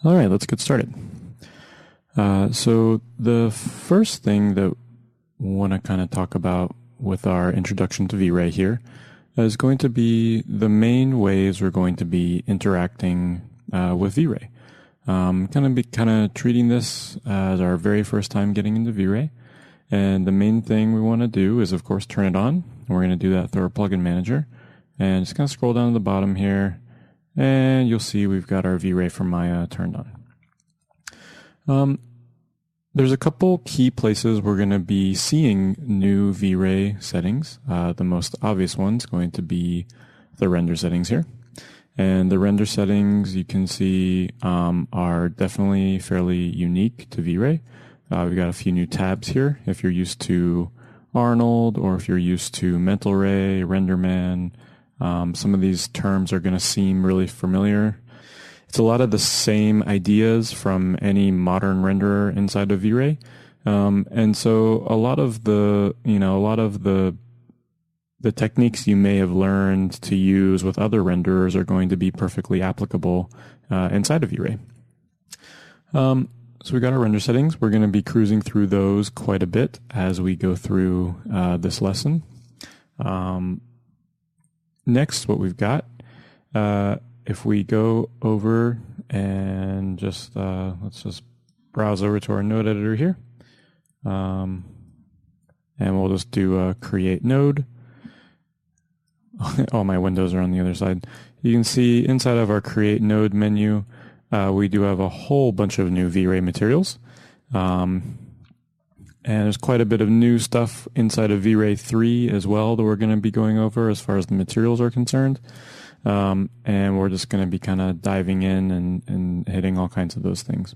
All right, let's get started. So the first thing that we want to kind of talk about with our introduction to V-Ray here is going to be the main ways we're going to be interacting with V-Ray. Kind of treating this as our very first time getting into V-Ray. And the main thing we want to do is, of course, turn it on. And we're going to do that through our plugin manager. And just kind of scroll down to the bottom here. And you'll see we've got our V-Ray from Maya turned on. There's a couple key places we're going to be seeing new V-Ray settings. The most obvious one's going to be the render settings here. And the render settings you can see are definitely fairly unique to V-Ray. We've got a few new tabs here. If you're used to Arnold or if you're used to Mental Ray, RenderMan, some of these terms are going to seem really familiar. It's a lot of the same ideas from any modern renderer inside of V-Ray. And so a lot of the techniques you may have learned to use with other renderers are going to be perfectly applicable inside of V-Ray. So we got our render settings. We're going to be cruising through those quite a bit as we go through this lesson. Next, what we've got, if we go over and just let's just browse over to our node editor here, and we'll just do a create node. All my windows are on the other side. You can see inside of our create node menu, we do have a whole bunch of new V-Ray materials. And there's quite a bit of new stuff inside of V-Ray 3 as well that we're going to be going over as far as the materials are concerned. And we're just going to be kind of diving in and hitting all kinds of those things.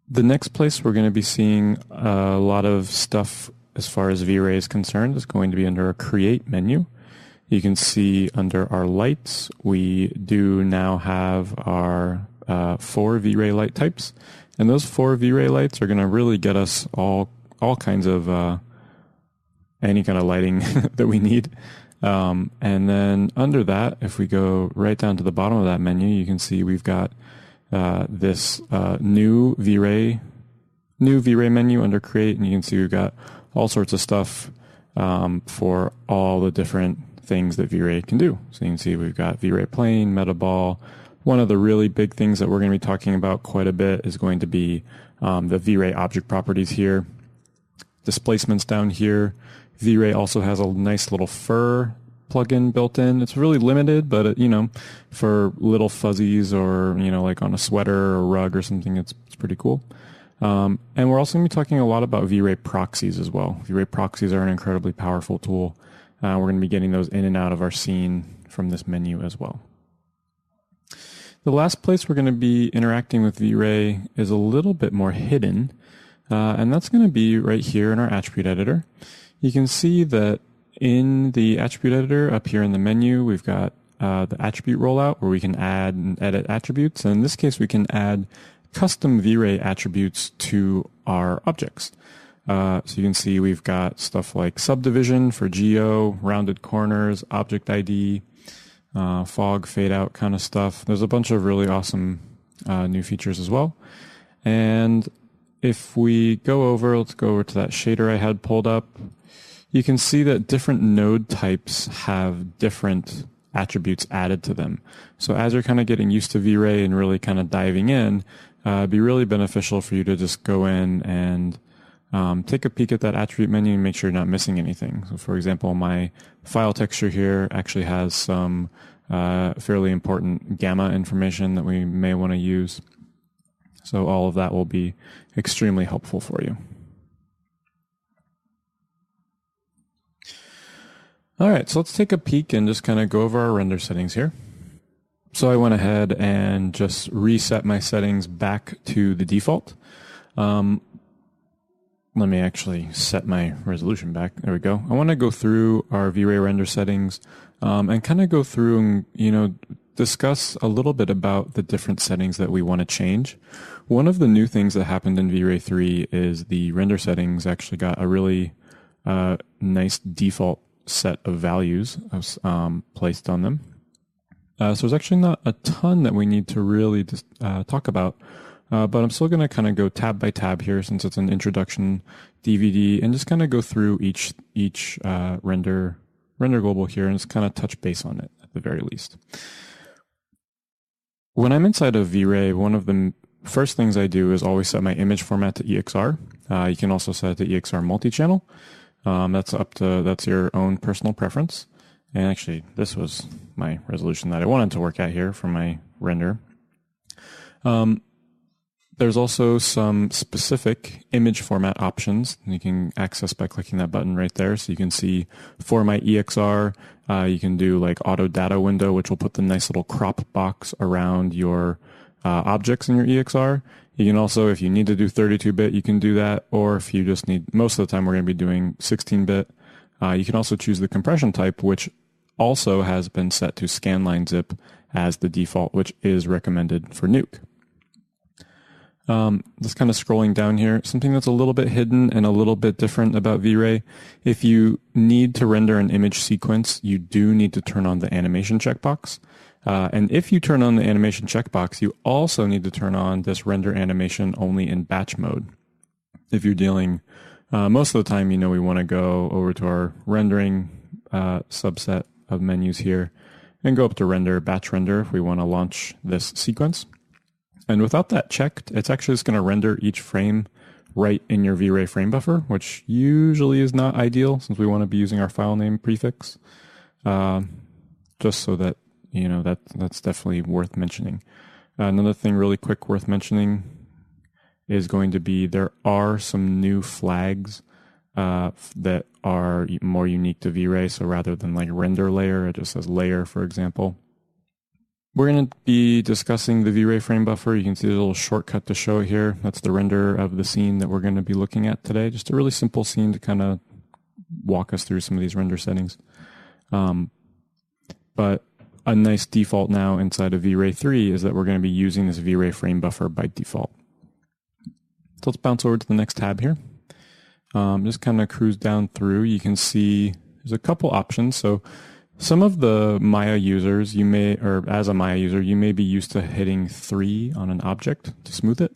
The next place we're going to be seeing a lot of stuff as far as V-Ray is concerned is going to be under our create menu. You can see under our lights, we do now have our 4 V-Ray light types. And those 4 V-Ray lights are going to really get us all kinds of any kind of lighting that we need. And then under that, if we go right down to the bottom of that menu, you can see we've got this new V-Ray menu under create, and you can see we've got all sorts of stuff for all the different things that V-Ray can do. So you can see we've got V-Ray plane, metaball. One of the really big things that we're going to be talking about quite a bit is going to be the V-Ray object properties here. Displacements down here. V-Ray also has a nice little fur plugin built in. It's really limited, but for little fuzzies or like on a sweater or rug or something, it's pretty cool. And we're also going to be talking a lot about V-Ray proxies as well. V-Ray proxies are an incredibly powerful tool. We're going to be getting those in and out of our scene from this menu as well. The last place we're going to be interacting with V-Ray is a little bit more hidden, and that's going to be right here in our attribute editor. You can see that in the attribute editor up here in the menu, we've got the attribute rollout where we can add and edit attributes. And in this case, we can add custom V-Ray attributes to our objects. So you can see we've got stuff like subdivision for geo, rounded corners, object ID, fog, fade out kind of stuff. There's a bunch of really awesome new features as well. And if we go over, let's go over to that shader I had pulled up. You can see that different node types have different attributes added to them. So as you're kind of getting used to V-Ray and really kind of diving in, it'd be really beneficial for you to just go in and take a peek at that attribute menu and make sure you're not missing anything. So for example, my file texture here actually has some fairly important gamma information that we may want to use. So all of that will be extremely helpful for you. All right, so let's take a peek and just kind of go over our render settings here. So I went ahead and just reset my settings back to the default. Let me actually set my resolution back. There we go. I want to go through our V-Ray render settings and kind of go through and discuss a little bit about the different settings that we want to change. One of the new things that happened in V-Ray 3 is the render settings actually got a really nice default set of values placed on them. So there's actually not a ton that we need to really talk about, but I'm still going to kind of go tab by tab here since it's an introduction DVD, and just kind of go through each render global here and just kind of touch base on it at the very least. When I'm inside of V-Ray, one of the first things I do is always set my image format to EXR. You can also set it to EXR multi-channel. That's your own personal preference. And actually, this was my resolution that I wanted to work at here for my render. There's also some specific image format options you can access by clicking that button right there. So you can see for my EXR, you can do like auto data window, which will put the nice little crop box around your objects in your EXR. You can also, if you need to do 32-bit, you can do that. Or if you just need, most of the time we're going to be doing 16-bit. You can also choose the compression type, which also has been set to scanline zip as the default, which is recommended for Nuke. Just kind of scrolling down here, something that's a little bit hidden and a little bit different about V-Ray. If you need to render an image sequence, you do need to turn on the animation checkbox. And if you turn on the animation checkbox, you also need to turn on this render animation only in batch mode. If you're dealing, most of the time, we want to go over to our rendering subset of menus here and go up to render, batch render if we want to launch this sequence. And without that checked, it's actually just going to render each frame right in your V-Ray frame buffer, which usually is not ideal since we want to be using our file name prefix. Just so that, that's definitely worth mentioning. Another thing really quick worth mentioning is going to be there are some new flags that are more unique to V-Ray. So rather than like render layer, it just says layer, for example. We're going to be discussing the V-Ray frame buffer. You can see the little shortcut to show it here. That's the render of the scene that we're going to be looking at today. Just a really simple scene to kind of walk us through some of these render settings. But a nice default now inside of V-Ray 3 is that we're going to be using this V-Ray frame buffer by default. So let's bounce over to the next tab here. Just kind of cruise down through. You can see there's a couple options. So some of the Maya users, as a Maya user, you may be used to hitting 3 on an object to smooth it.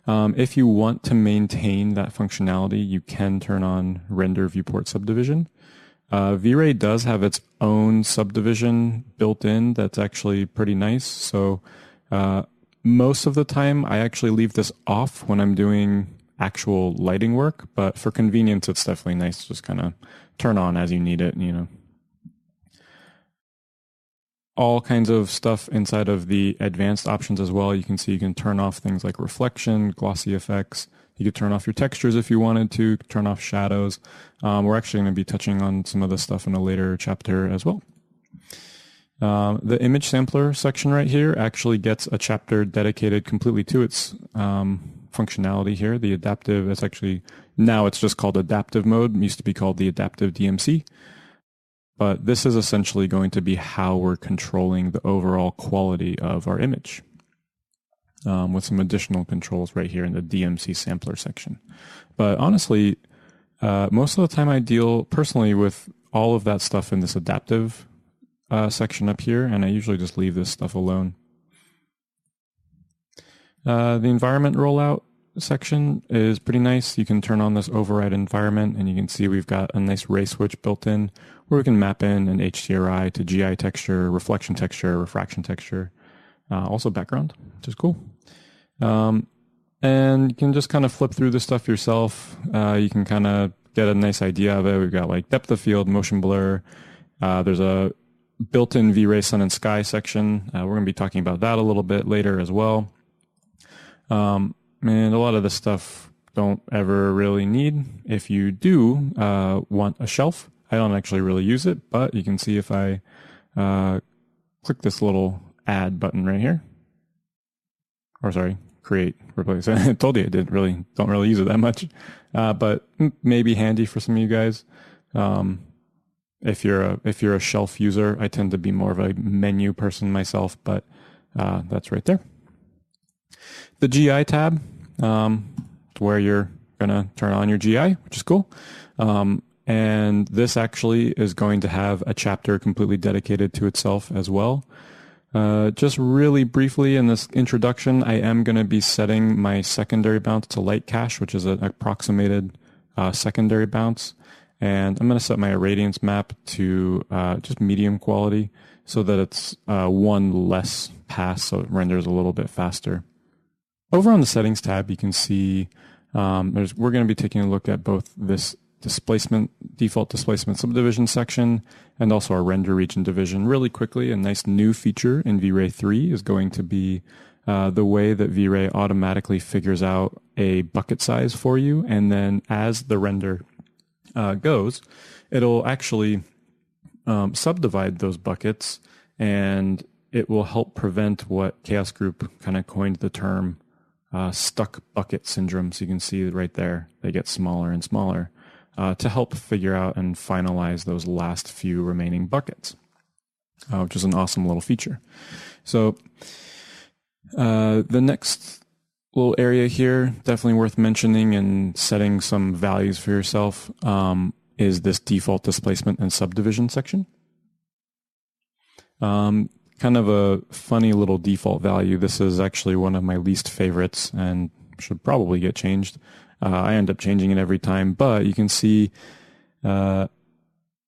If you want to maintain that functionality, you can turn on render viewport subdivision. V-Ray does have its own subdivision built in that's actually pretty nice. So most of the time, I actually leave this off when I'm doing actual lighting work. But for convenience, it's definitely nice to just kind of turn on as you need it, all kinds of stuff inside of the advanced options as well. You can see you can turn off things like reflection, glossy effects. You could turn off your textures if you wanted to, turn off shadows. We're actually going to be touching on some of this stuff in a later chapter as well. The image sampler section right here actually gets a chapter dedicated completely to its functionality here. The adaptive, now it's just called adaptive mode. It used to be called the adaptive DMC. But this is essentially going to be how we're controlling the overall quality of our image with some additional controls right here in the DMC sampler section. But honestly, most of the time I deal personally with all of that stuff in this adaptive section up here, and I usually just leave this stuff alone. The environment rollout section is pretty nice. You can turn on this override environment, and you can see we've got a nice ray switch built in where we can map in an HDRI to GI texture, reflection texture, refraction texture, also background, which is cool. And you can just kind of flip through this stuff yourself. You can kind of get a nice idea of it. We've got like depth of field, motion blur. There's a built-in V-Ray sun and sky section. We're going to be talking about that a little bit later as well. And a lot of this stuff don't ever really need. If you do want a shelf, I don't actually really use it, but you can see if I click this little add button right here, or sorry, create, replace. I told you I don't really use it that much, but maybe handy for some of you guys. If you're a shelf user, I tend to be more of a menu person myself, but that's right there. The GI tab, where you're gonna turn on your GI, which is cool. And this actually is going to have a chapter completely dedicated to itself as well. Just really briefly in this introduction, I am going to be setting my secondary bounce to light cache, which is an approximated secondary bounce. And I'm going to set my irradiance map to just medium quality so that it's one less pass, so it renders a little bit faster. Over on the settings tab, you can see we're going to be taking a look at both this default displacement subdivision section and also our render region division. Really quickly, a nice new feature in V-Ray 3 is going to be the way that V-Ray automatically figures out a bucket size for you, and then as the render goes, it'll actually subdivide those buckets, and it will help prevent what Chaos Group kind of coined the term stuck bucket syndrome. So you can see right there, they get smaller and smaller to help figure out and finalize those last few remaining buckets, which is an awesome little feature. So the next little area here, definitely worth mentioning and setting some values for yourself, is this default displacement and subdivision section. Kind of a funny little default value. This is actually one of my least favorites and should probably get changed. I end up changing it every time, but you can see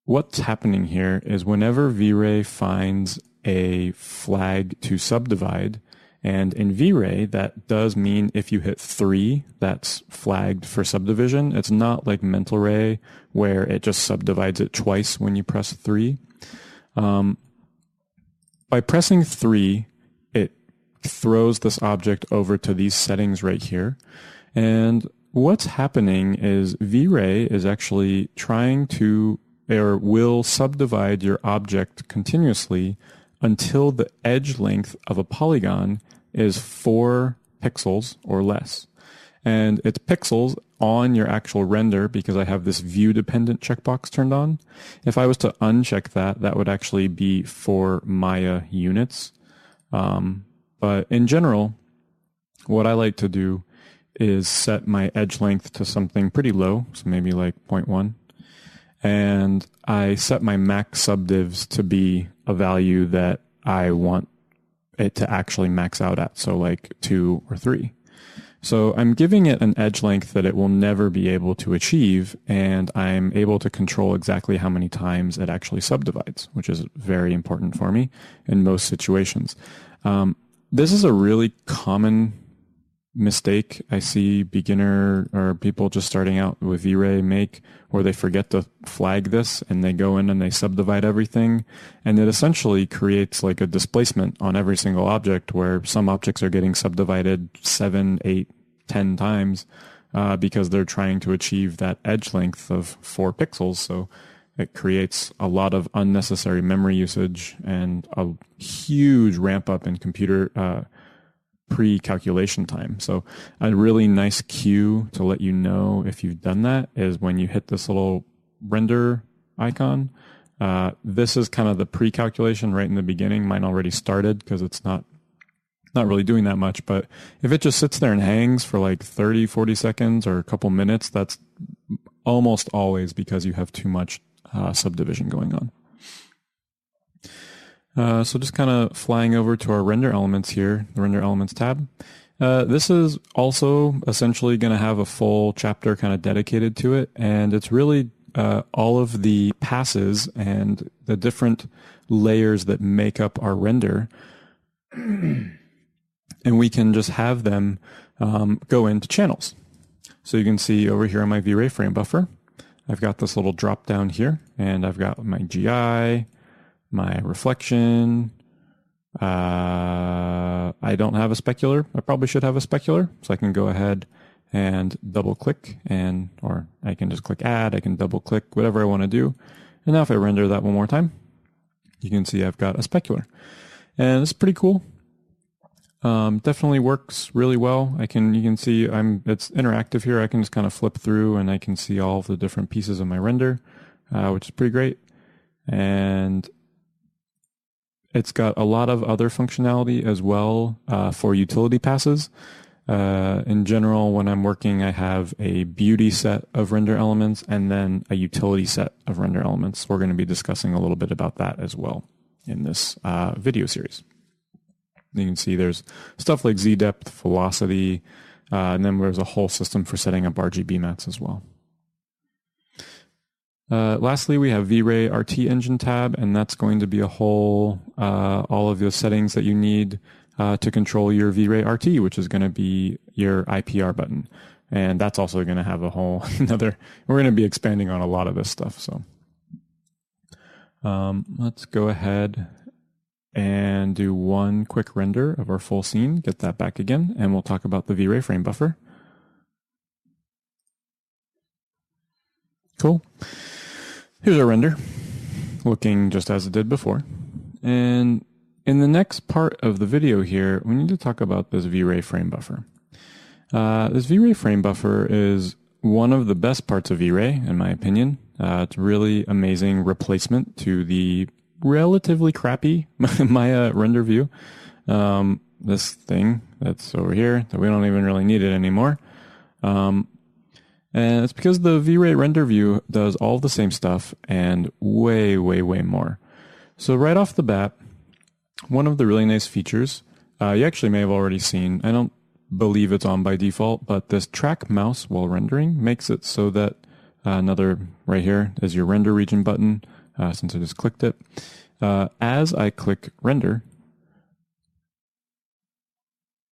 what's happening here is whenever V-Ray finds a flag to subdivide, and in V-Ray, that does mean if you hit 3, that's flagged for subdivision. It's not like Mental Ray where it just subdivides it twice when you press 3. By pressing 3, it throws this object over to these settings right here. And what's happening is V-Ray is actually trying to, or will subdivide your object continuously until the edge length of a polygon is 4 pixels or less. And it's pixels on your actual render because I have this view dependent checkbox turned on. If I was to uncheck that, that would actually be for Maya units. But in general, what I like to do is set my edge length to something pretty low, so maybe like 0.1. And I set my max subdivs to be a value that I want it to actually max out at, so like 2 or 3. So I'm giving it an edge length that it will never be able to achieve, and I'm able to control exactly how many times it actually subdivides, which is very important for me in most situations. This is a really common mistake I see beginner or people just starting out with V-Ray make, where they forget to flag this and they go in and they subdivide everything, and it essentially creates like a displacement on every single object where some objects are getting subdivided 7, 8, 10 times because they're trying to achieve that edge length of 4 pixels. So it creates a lot of unnecessary memory usage and a huge ramp up in computer pre-calculation time. So a really nice cue to let you know if you've done that is when you hit this little render icon. This is kind of the pre-calculation right in the beginning. Mine already started because it's not really doing that much. But if it just sits there and hangs for like 30, 40 seconds or a couple minutes, that's almost always because you have too much subdivision going on. So just kind of flying over to our render elements here, the render elements tab. This is also essentially going to have a full chapter kind of dedicated to it. And it's really all of the passes and the different layers that make up our render. And we can just have them go into channels. So you can see over here on my V-Ray frame buffer, I've got this little drop down here, and I've got my GI, my reflection. I don't have a specular. I probably should have a specular, so I can go ahead and double click, or I can just click add. I can double click, whatever I want to do. And now if I render that one more time, you can see I've got a specular, and it's pretty cool. Definitely works really well. You can see it's interactive here. I can just kind of flip through and I can see all of the different pieces of my render, which is pretty great. And it's got a lot of other functionality as well for utility passes. In general, when I'm working, I have a beauty set of render elements and then a utility set of render elements. We're going to be discussing a little bit about that as well in this video series. You can see there's stuff like Z-depth, velocity, and then there's a whole system for setting up RGB mats as well. Lastly, we have V-Ray RT Engine tab, and that's going to be a whole, all of the settings that you need to control your V-Ray RT, which is going to be your IPR button. And that's also going to have a whole another, we're going to be expanding on a lot of this stuff. So let's go ahead and do one quick render of our full scene, get that back again, and we'll talk about the V-Ray frame buffer. Cool. Here's our render, looking just as it did before. And in the next part of the video here, we need to talk about this V-Ray frame buffer. This V-Ray frame buffer is one of the best parts of V-Ray, in my opinion. It's a really amazing replacement to the relatively crappy Maya render view. This thing that's over here, that we don't even really need it anymore. And it's because the V-Ray render view does all the same stuff and way, way, way more. So right off the bat, one of the really nice features, you actually may have already seen, I don't believe it's on by default, but this track mouse while rendering makes it so that another right here is your render region button, since I just clicked it. As I click render,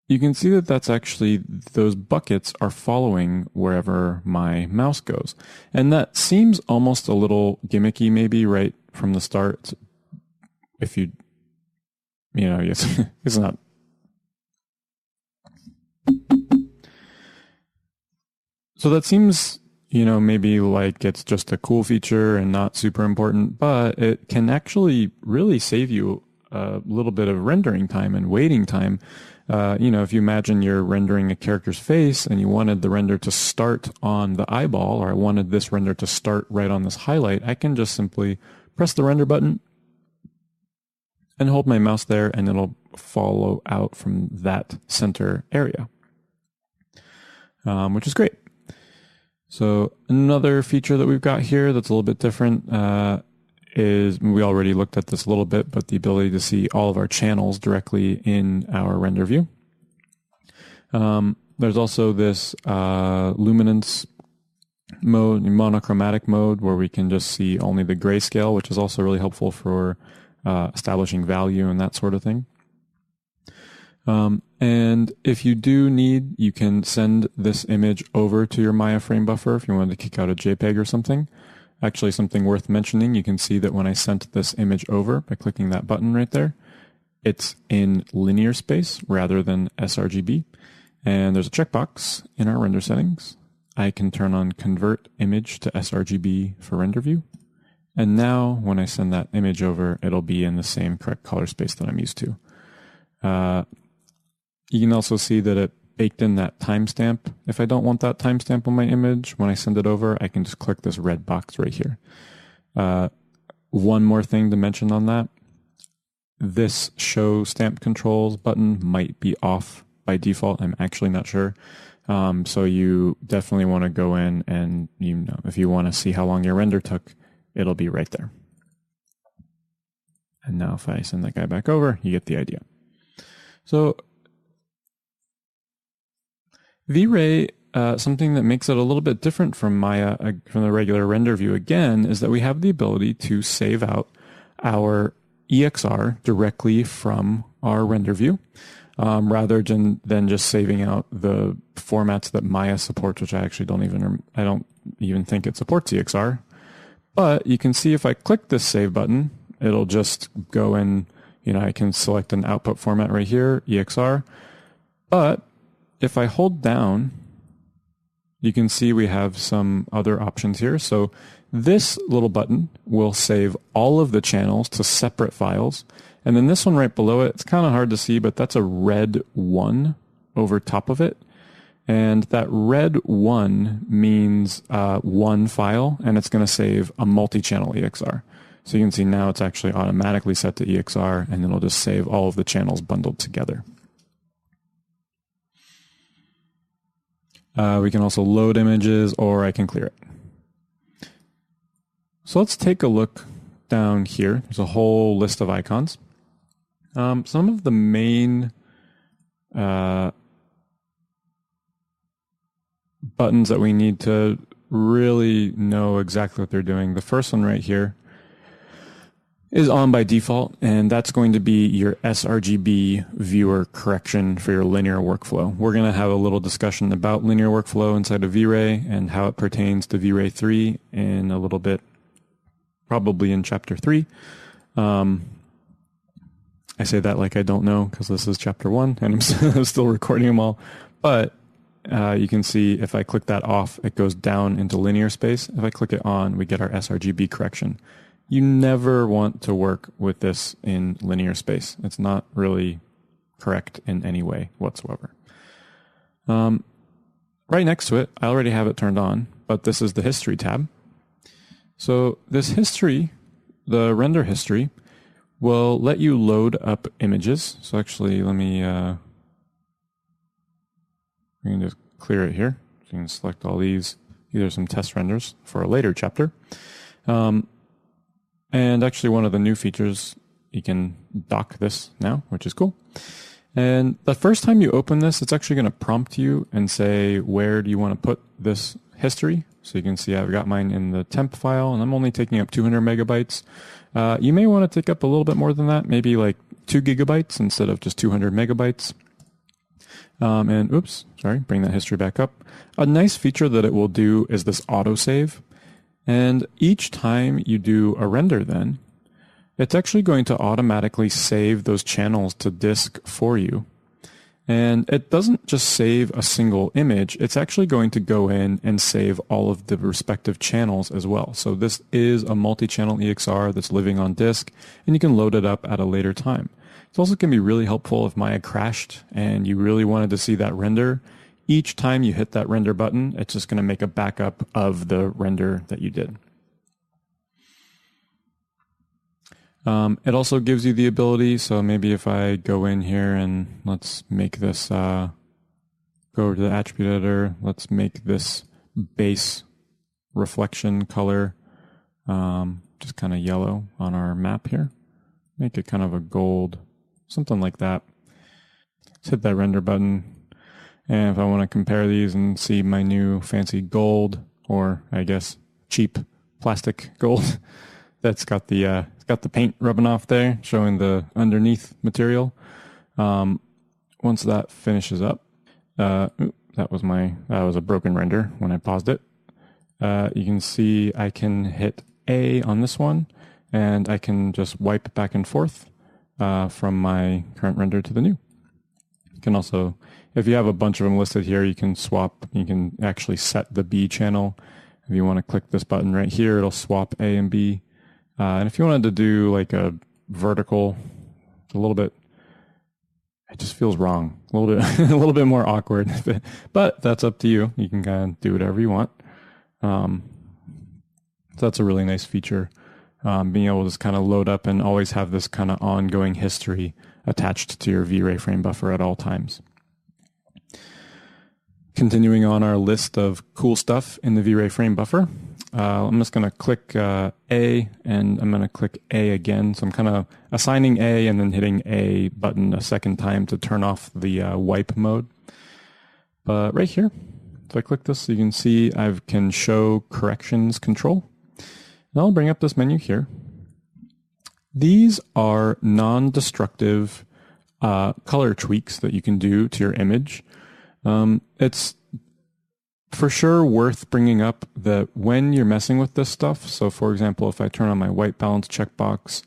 you can see that that's actually, those buckets are following wherever my mouse goes. And that seems almost a little gimmicky maybe right from the start. If you know, it's not. So that seems, maybe like it's just a cool feature and not super important, but it can actually really save you a little bit of rendering time and waiting time. If you imagine you're rendering a character's face and you wanted the render to start on the eyeball, or I wanted this render to start right on this highlight, I can just simply press the render button and hold my mouse there, and it'll follow out from that center area, which is great. So another feature that we've got here that's a little bit different is, we already looked at this a little bit, but the ability to see all of our channels directly in our render view. There's also this luminance mode, monochromatic mode, where we can just see only the grayscale, which is also really helpful for establishing value and that sort of thing. And if you do need, you can send this image over to your Maya frame buffer if you wanted to kick out a JPEG or something. Actually, something worth mentioning, you can see that when I sent this image over by clicking that button right there, it's in linear space rather than sRGB. And there's a checkbox in our render settings. I can turn on convert image to sRGB for render view. And now when I send that image over, it'll be in the same correct color space that I'm used to. You can also see that it baked in that timestamp. If I don't want that timestamp on my image, when I send it over, I can just click this red box right here. One more thing to mention on that. This show stamp controls button might be off by default. I'm actually not sure. So you definitely want to go in and, if you want to see how long your render took, it'll be right there. And now if I send that guy back over, you get the idea. So V-Ray, something that makes it a little bit different from Maya, from the regular render view again, is that we have the ability to save out our EXR directly from our render view, rather than just saving out the formats that Maya supports, which I actually don't even think it supports EXR. But you can see if I click this save button, it'll just go in, I can select an output format right here, EXR. But if I hold down, you can see we have some other options here. So this little button will save all of the channels to separate files. And then this one right below it, it's kind of hard to see, but that's a red 1 over top of it. And that red 1 means one file, and it's going to save a multi-channel EXR. So you can see now it's actually automatically set to EXR, and it'll just save all of the channels bundled together. We can also load images, or I can clear it. So let's take a look down here. There's a whole list of icons. Some of the main buttons that we need to really know exactly what they're doing. The first one right here is on by default, and that's going to be your sRGB viewer correction for your linear workflow. We're going to have a little discussion about linear workflow inside of V-Ray and how it pertains to V-Ray 3 in a little bit, probably in chapter 3. I say that like I don't know because this is chapter 1 and I'm still recording them all. But you can see if I click that off, it goes down into linear space. If I click it on, we get our sRGB correction. You never want to work with this in linear space. It's not really correct in any way whatsoever. Right next to it, I already have it turned on, but this is the history tab. So this history, the render history, will let you load up images. So actually, let me we can just clear it here. So you can select all these. These are some test renders for a later chapter. And actually one of the new features, you can dock this now, which is cool. And the first time you open this, it's actually going to prompt you and say, where do you want to put this history? So you can see I've got mine in the temp file, and I'm only taking up 200 megabytes. You may want to take up a little bit more than that, maybe like 2 gigabytes instead of just 200 megabytes. And oops, sorry, bring that history back up. A nice feature that it will do is this autosave. And each time you do a render then, it's actually going to automatically save those channels to disk for you. And it doesn't just save a single image, it's actually going to go in and save all of the respective channels as well. So this is a multi-channel EXR that's living on disk, and you can load it up at a later time. It's also going to be really helpful if Maya crashed and you really wanted to see that render. Each time you hit that render button, it's just going to make a backup of the render that you did. It also gives you the ability, so maybe if I go in here and let's make this, go over to the attribute editor, let's make this base reflection color just kind of yellow on our map here. Make it kind of a gold, something like that. Let's hit that render button. And if I want to compare these and see my new fancy gold, or I guess cheap plastic gold, that's got the it's got the paint rubbing off there, showing the underneath material. Once that finishes up, that was a broken render when I paused it. You can see I can hit A on this one, and I can just wipe back and forth from my current render to the new. You can also, if you have a bunch of them listed here, you can swap. You can actually set the B channel. If you want to click this button right here, it'll swap A and B. And if you wanted to do like a vertical, a little bit, it just feels wrong. A little bit, a little bit more awkward. But that's up to you. You can kind of do whatever you want. So that's a really nice feature. Being able to just kind of load up and always have this kind of ongoing history attached to your V-Ray frame buffer at all times. Continuing on our list of cool stuff in the V-Ray frame buffer, I'm just going to click A, and I'm going to click A again. So I'm kind of assigning A and then hitting A button a second time to turn off the wipe mode. But right here, if I click this, you can see I can show corrections control. And I'll bring up this menu here. These are non-destructive color tweaks that you can do to your image. It's for sure worth bringing up that when you're messing with this stuff, so for example, if I turn on my white balance checkbox,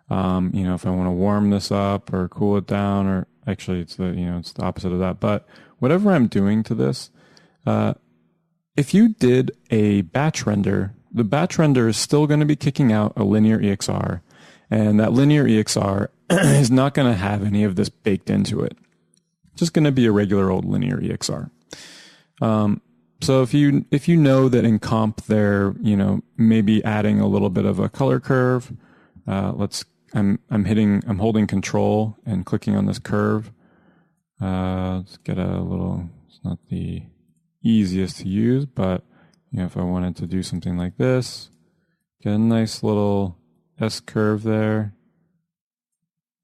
if I want to warm this up or cool it down, or actually it's the opposite of that, but whatever I'm doing to this, if you did a batch render, the batch render is still going to be kicking out a linear EXR, and that linear EXR is not going to have any of this baked into it. It's just going to be a regular old linear EXR. So if you know that in comp they're maybe adding a little bit of a color curve, I'm holding control and clicking on this curve. Let's get a little. It's not the easiest to use, but if I wanted to do something like this, get a nice little S curve there,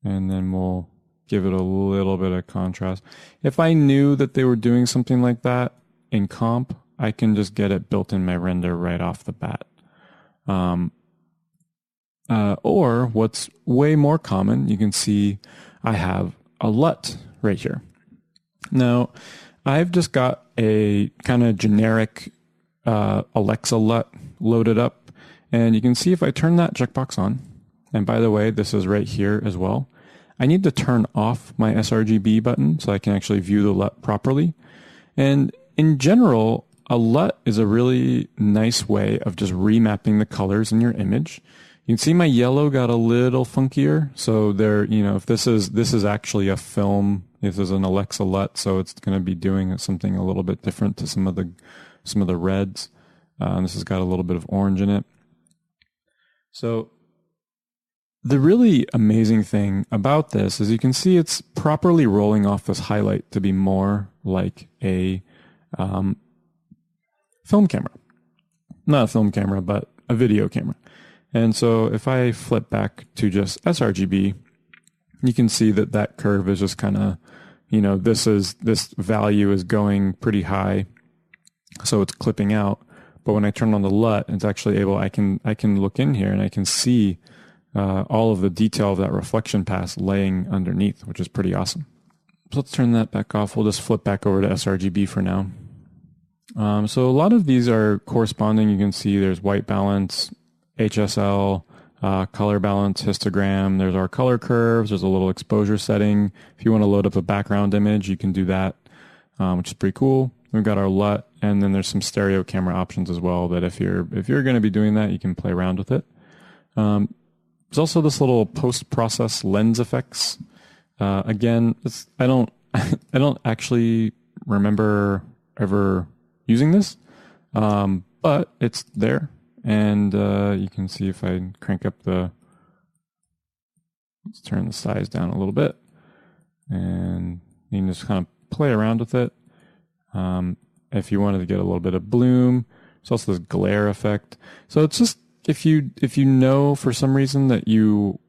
and then we'll give it a little bit of contrast. If I knew that they were doing something like that in comp, I can just get it built in my render right off the bat. Or what's way more common, you can see I have a LUT right here. Now, I've just got a kind of generic Alexa LUT loaded up, and you can see if I turn that checkbox on, and by the way, this is right here as well, I need to turn off my sRGB button so I can actually view the LUT properly. And in general, a LUT is a really nice way of just remapping the colors in your image. You can see my yellow got a little funkier. So there, if this is actually a film, if there's an Alexa LUT, so it's going to be doing something a little bit different to some of the reds. This has got a little bit of orange in it. So the really amazing thing about this is you can see it's properly rolling off this highlight to be more like a film camera. Not a film camera, but a video camera. And so if I flip back to just sRGB, you can see that curve is just kind of, this value is going pretty high, so it's clipping out. But when I turn on the LUT, it's actually I can look in here and I can see all of the detail of that reflection pass laying underneath, which is pretty awesome. So let's turn that back off. We'll just flip back over to sRGB for now. So a lot of these are corresponding. You can see there's white balance, HSL, color balance, histogram. There's our color curves. There's a little exposure setting. If you want to load up a background image, you can do that, which is pretty cool. We've got our LUT, and then there's some stereo camera options as well that if you're going to be doing that, you can play around with it. There's also this little post-process lens effects. Again, I don't actually remember ever using this, but it's there, and you can see if I crank up let's turn the size down a little bit, and you can just kind of play around with it. If you wanted to get a little bit of bloom, there's also this glare effect. So it's just if you know for some reason that you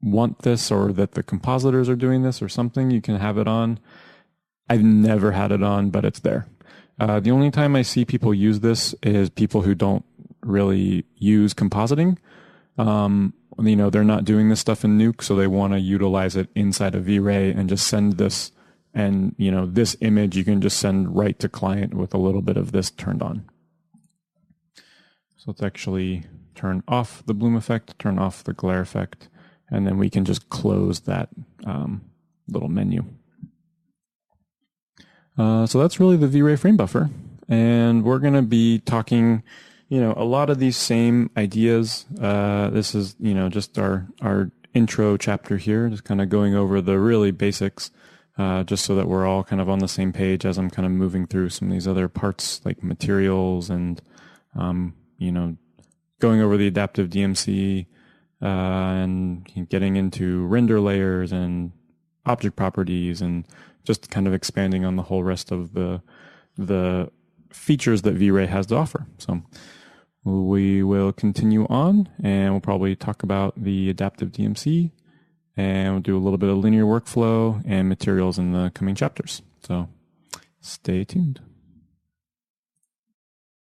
want this or that the compositors are doing this or something, you can have it on. I've never had it on, but it's there. The only time I see people use this is people who don't really use compositing. They're not doing this stuff in Nuke, so they want to utilize it inside of V-Ray and just send this. And, this image you can just send right to client with a little bit of this turned on. So let's actually turn off the bloom effect, turn off the glare effect, and then we can just close that little menu. So that's really the V-Ray frame buffer. And we're going to be talking, a lot of these same ideas. This is, just our intro chapter here, just kind of going over the really basics. Just so that we're all kind of on the same page as I'm kind of moving through some of these other parts like materials and, going over the adaptive DMC and getting into render layers and object properties and just kind of expanding on the whole rest of the features that V-Ray has to offer. So we will continue on and we'll probably talk about the adaptive DMC. And we'll do a little bit of linear workflow and materials in the coming chapters. So stay tuned.